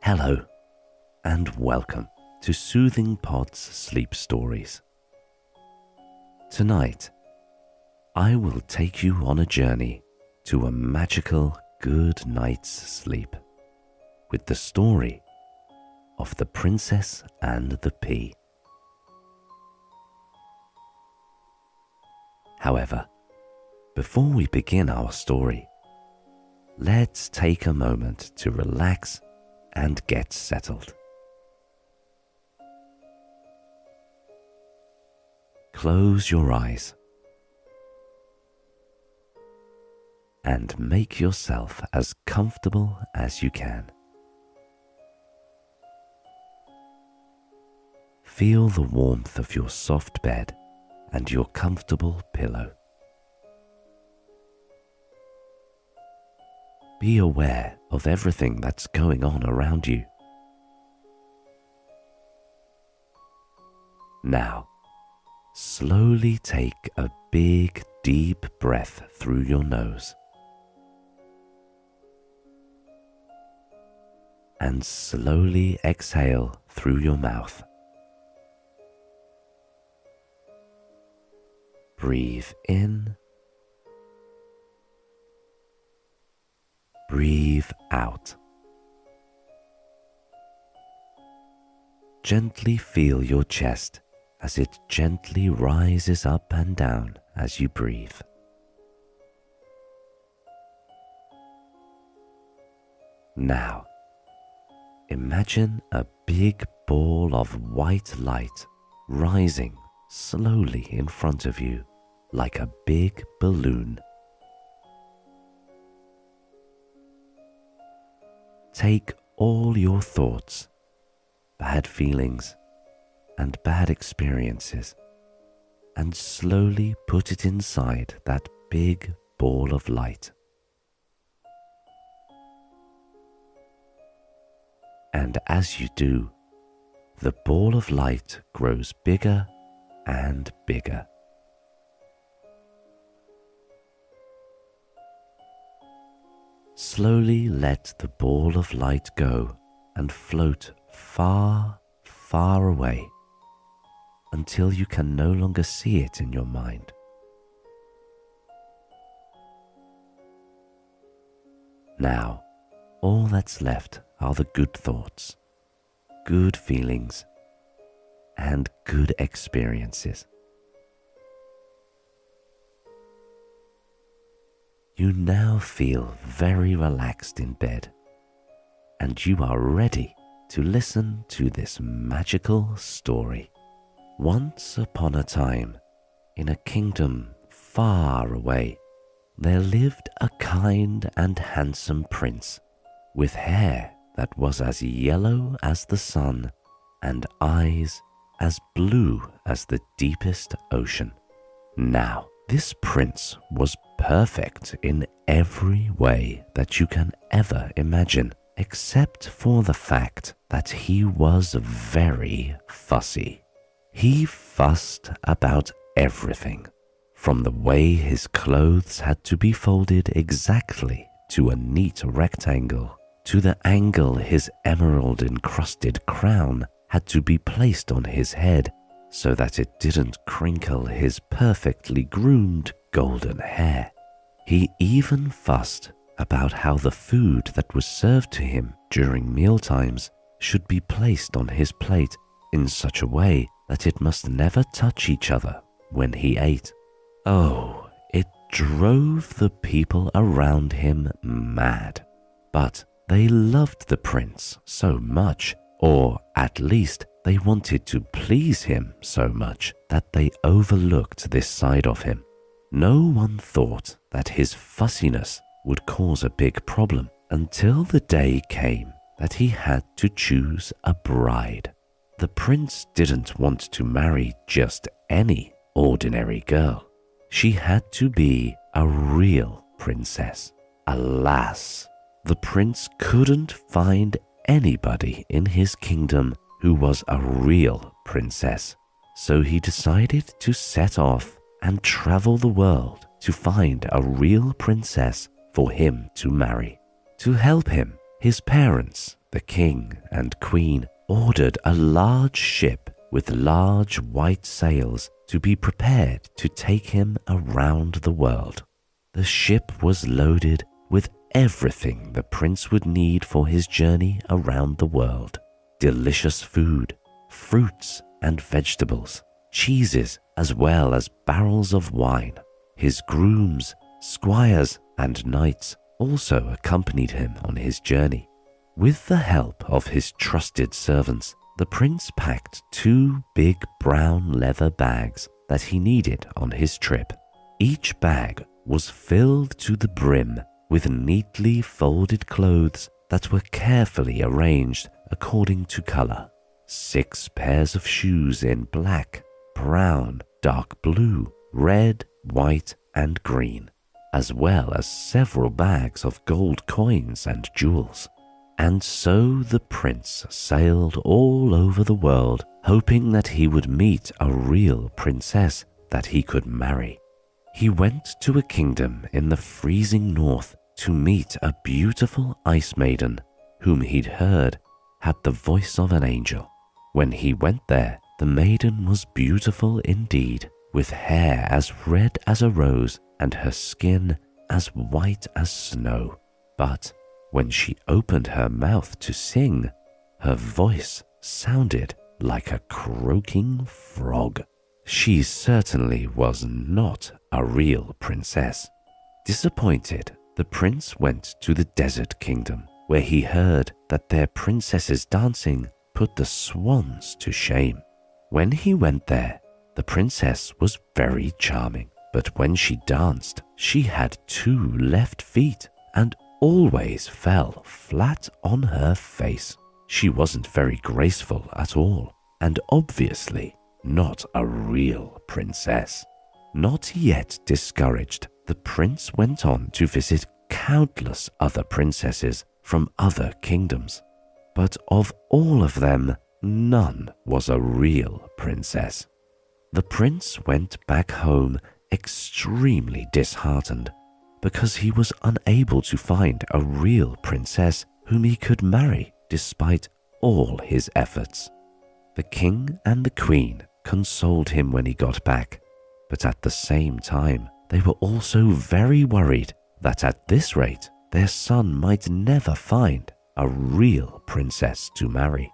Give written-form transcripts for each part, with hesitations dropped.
Hello, and welcome to Soothing Pod's Sleep Stories. Tonight, I will take you on a journey to a magical good night's sleep with the story of the Princess and the Pea. However, before we begin our story, let's take a moment to relax and get settled. Close your eyes and make yourself as comfortable as you can. Feel the warmth of your soft bed and your comfortable pillow. Be aware of everything that's going on around you. Now, slowly take a big, deep breath through your nose. And slowly exhale through your mouth. Breathe in. Breathe out. Gently feel your chest as it gently rises up and down as you breathe. Now, imagine a big ball of white light rising slowly in front of you like a big balloon. Take all your thoughts, bad feelings, and bad experiences, and slowly put it inside that big ball of light. And as you do, the ball of light grows bigger and bigger. Slowly let the ball of light go and float far, far away until you can no longer see it in your mind. Now, all that's left are the good thoughts, good feelings, and good experiences. You now feel very relaxed in bed, and you are ready to listen to this magical story. Once upon a time, in a kingdom far away, there lived a kind and handsome prince with hair that was as yellow as the sun and eyes as blue as the deepest ocean. Now, this prince was perfect in every way that you can ever imagine, except for the fact that he was very fussy. He fussed about everything, from the way his clothes had to be folded exactly to a neat rectangle, to the angle his emerald-encrusted crown had to be placed on his head so that it didn't crinkle his perfectly groomed golden hair. He even fussed about how the food that was served to him during mealtimes should be placed on his plate in such a way that it must never touch each other when he ate. Oh, it drove the people around him mad. But they loved the prince so much, or at least they wanted to please him so much, that they overlooked this side of him. No one thought that his fussiness would cause a big problem until the day came that he had to choose a bride. The prince didn't want to marry just any ordinary girl. She had to be a real princess. Alas, the prince couldn't find anybody in his kingdom who was a real princess, so he decided to set off and travel the world to find a real princess for him to marry. To help him, his parents, the king and queen, ordered a large ship with large white sails to be prepared to take him around the world. The ship was loaded with everything the prince would need for his journey around the world. Delicious food, fruits and vegetables, cheeses, as well as barrels of wine. His grooms, squires, and knights also accompanied him on his journey. With the help of his trusted servants, the prince packed 2 big brown leather bags that he needed on his trip. Each bag was filled to the brim with neatly folded clothes that were carefully arranged according to color. 6 pairs of shoes in black, brown, dark blue, red, white, and green, as well as several bags of gold coins and jewels. And so the prince sailed all over the world, hoping that he would meet a real princess that he could marry. He went to a kingdom in the freezing north to meet a beautiful ice maiden whom he'd heard had the voice of an angel. When he went there, the maiden was beautiful indeed, with hair as red as a rose and her skin as white as snow. But when she opened her mouth to sing, her voice sounded like a croaking frog. She certainly was not a real princess. Disappointed, the prince went to the desert kingdom, where he heard that their princess's dancing put the swans to shame. When he went there, the princess was very charming, but when she danced, she had 2 left feet and always fell flat on her face. She wasn't very graceful at all, and obviously not a real princess. Not yet discouraged, the prince went on to visit countless other princesses from other kingdoms, but of all of them, none was a real princess. The prince went back home extremely disheartened because he was unable to find a real princess whom he could marry despite all his efforts. The king and the queen consoled him when he got back, but at the same time, they were also very worried that at this rate, their son might never find a real princess to marry.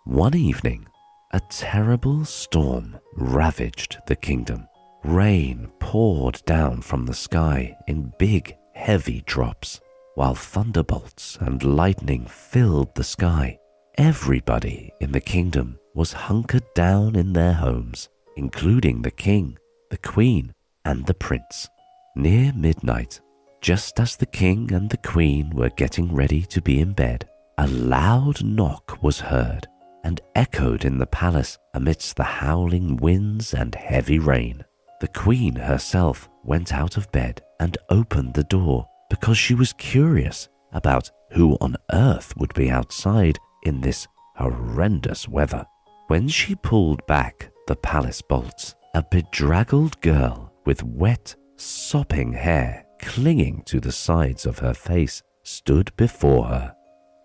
One evening, a terrible storm ravaged the kingdom. Rain poured down from the sky in big, heavy drops, while thunderbolts and lightning filled the sky. Everybody in the kingdom was hunkered down in their homes, including the king, the queen, and the prince. Near midnight, just as the king and the queen were getting ready to be in bed, a loud knock was heard and echoed in the palace amidst the howling winds and heavy rain. The queen herself went out of bed and opened the door because she was curious about who on earth would be outside in this horrendous weather. When she pulled back the palace bolts, a bedraggled girl with wet, sopping hair clinging to the sides of her face stood before her.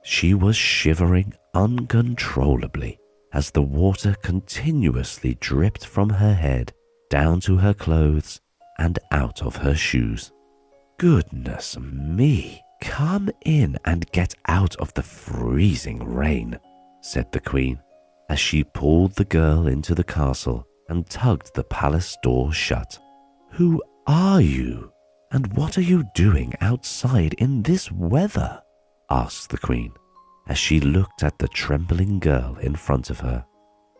She was shivering uncontrollably as the water continuously dripped from her head down to her clothes and out of her shoes. "Goodness me, come in and get out of the freezing rain," said the queen, as she pulled the girl into the castle and tugged the palace door shut. "Who are you, and what are you doing outside in this weather?" asked the queen, as she looked at the trembling girl in front of her.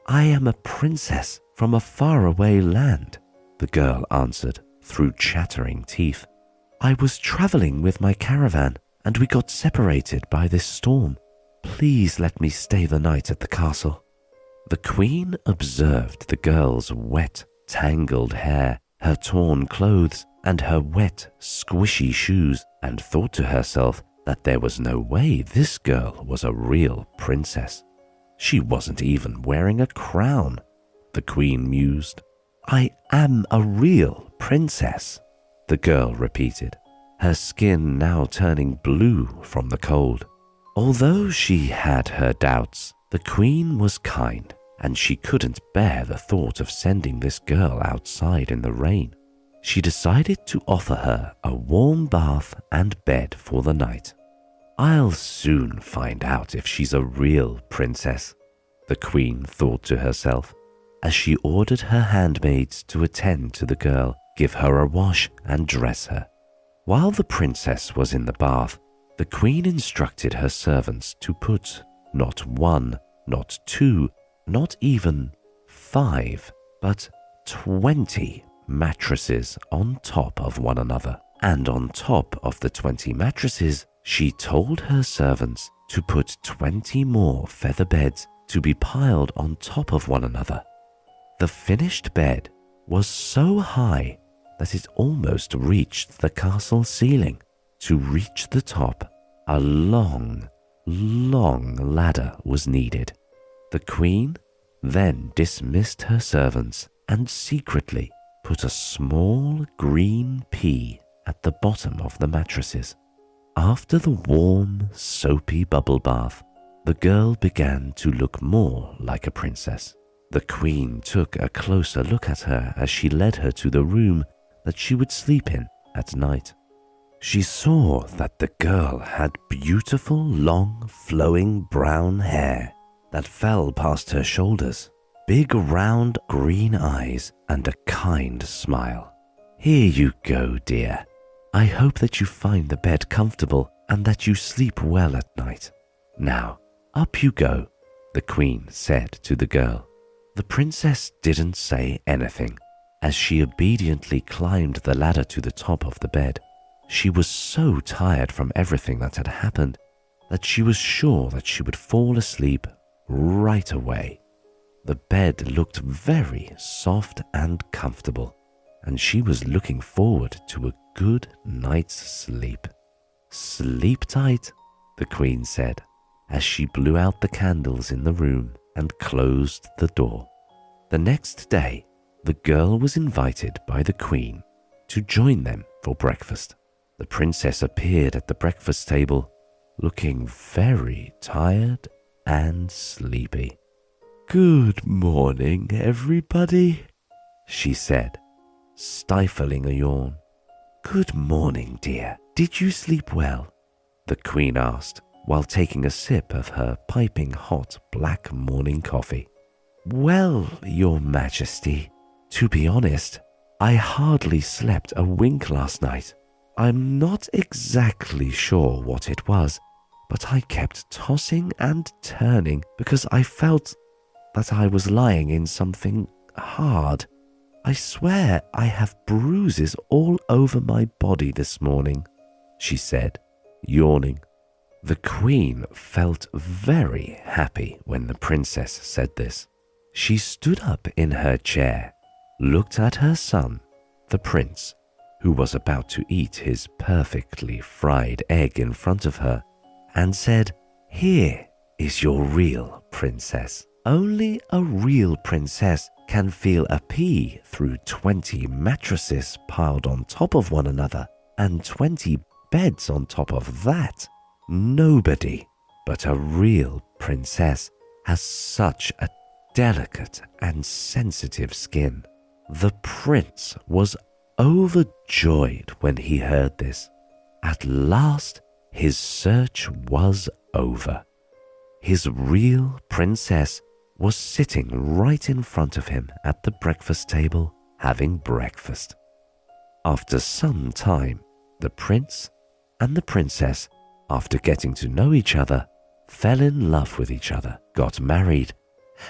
"I am a princess from a faraway land," the girl answered through chattering teeth. "I was traveling with my caravan and we got separated by this storm. Please let me stay the night at the castle." The queen observed the girl's wet, tangled hair, her torn clothes, and her wet, squishy shoes, and thought to herself that there was no way this girl was a real princess. She wasn't even wearing a crown, the queen mused. "I am a real princess," the girl repeated, her skin now turning blue from the cold. Although she had her doubts, the queen was kind, and she couldn't bear the thought of sending this girl outside in the rain. She decided to offer her a warm bath and bed for the night. "I'll soon find out if she's a real princess," the queen thought to herself, as she ordered her handmaids to attend to the girl, give her a wash and dress her. While the princess was in the bath, the queen instructed her servants to put not one, not two, not even 5, but 20 mattresses on top of one another. And on top of the 20 mattresses, she told her servants to put 20 more feather beds to be piled on top of one another. The finished bed was so high that it almost reached the castle ceiling. To reach the top, a long, long ladder was needed. The queen then dismissed her servants and secretly put a small green pea at the bottom of the mattresses. After the warm, soapy bubble bath, the girl began to look more like a princess. The queen took a closer look at her as she led her to the room that she would sleep in at night. She saw that the girl had beautiful, long, flowing brown hair that fell past her shoulders, big, round, green eyes, and a kind smile. "Here you go, dear. I hope that you find the bed comfortable and that you sleep well at night. Now, up you go," the queen said to the girl. The princess didn't say anything as she obediently climbed the ladder to the top of the bed. She was so tired from everything that had happened that she was sure that she would fall asleep right away. The bed looked very soft and comfortable, and she was looking forward to a good night's sleep. "Sleep tight," the queen said, as she blew out the candles in the room and closed the door. The next day, the girl was invited by the queen to join them for breakfast. The princess appeared at the breakfast table, looking very tired and sleepy. "Good morning, everybody," she said, stifling a yawn. "Good morning, dear. Did you sleep well?" the queen asked while taking a sip of her piping hot black morning coffee. "Well, Your Majesty, to be honest, I hardly slept a wink last night. I'm not exactly sure what it was, but I kept tossing and turning because I felt that I was lying in something hard. I swear I have bruises all over my body this morning," she said, yawning. The queen felt very happy when the princess said this. She stood up in her chair, looked at her son, the prince, who was about to eat his perfectly fried egg in front of her, and said, "Here is your real princess. Only a real princess can feel a pea through 20 mattresses piled on top of one another and 20 beds on top of that. Nobody but a real princess has such a delicate and sensitive skin." The prince was overjoyed when he heard this. At last, his search was over. His real princess was sitting right in front of him at the breakfast table having breakfast. After some time, the prince and the princess, after getting to know each other, fell in love with each other, got married,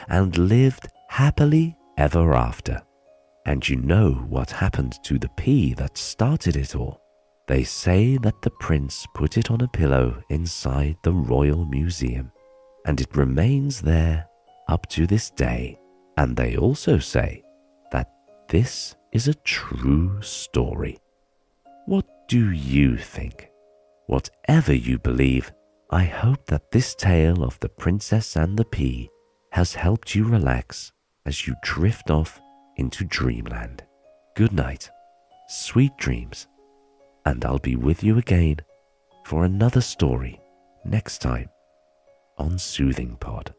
and lived happily ever after. And you know what happened to the pea that started it all? They say that the prince put it on a pillow inside the Royal Museum, and it remains there up to this day. And they also say that this is a true story. What do you think? Whatever you believe, I hope that this tale of the princess and the pea has helped you relax as you drift off into dreamland. Good night, sweet dreams, and I'll be with you again for another story next time on Soothing Pod.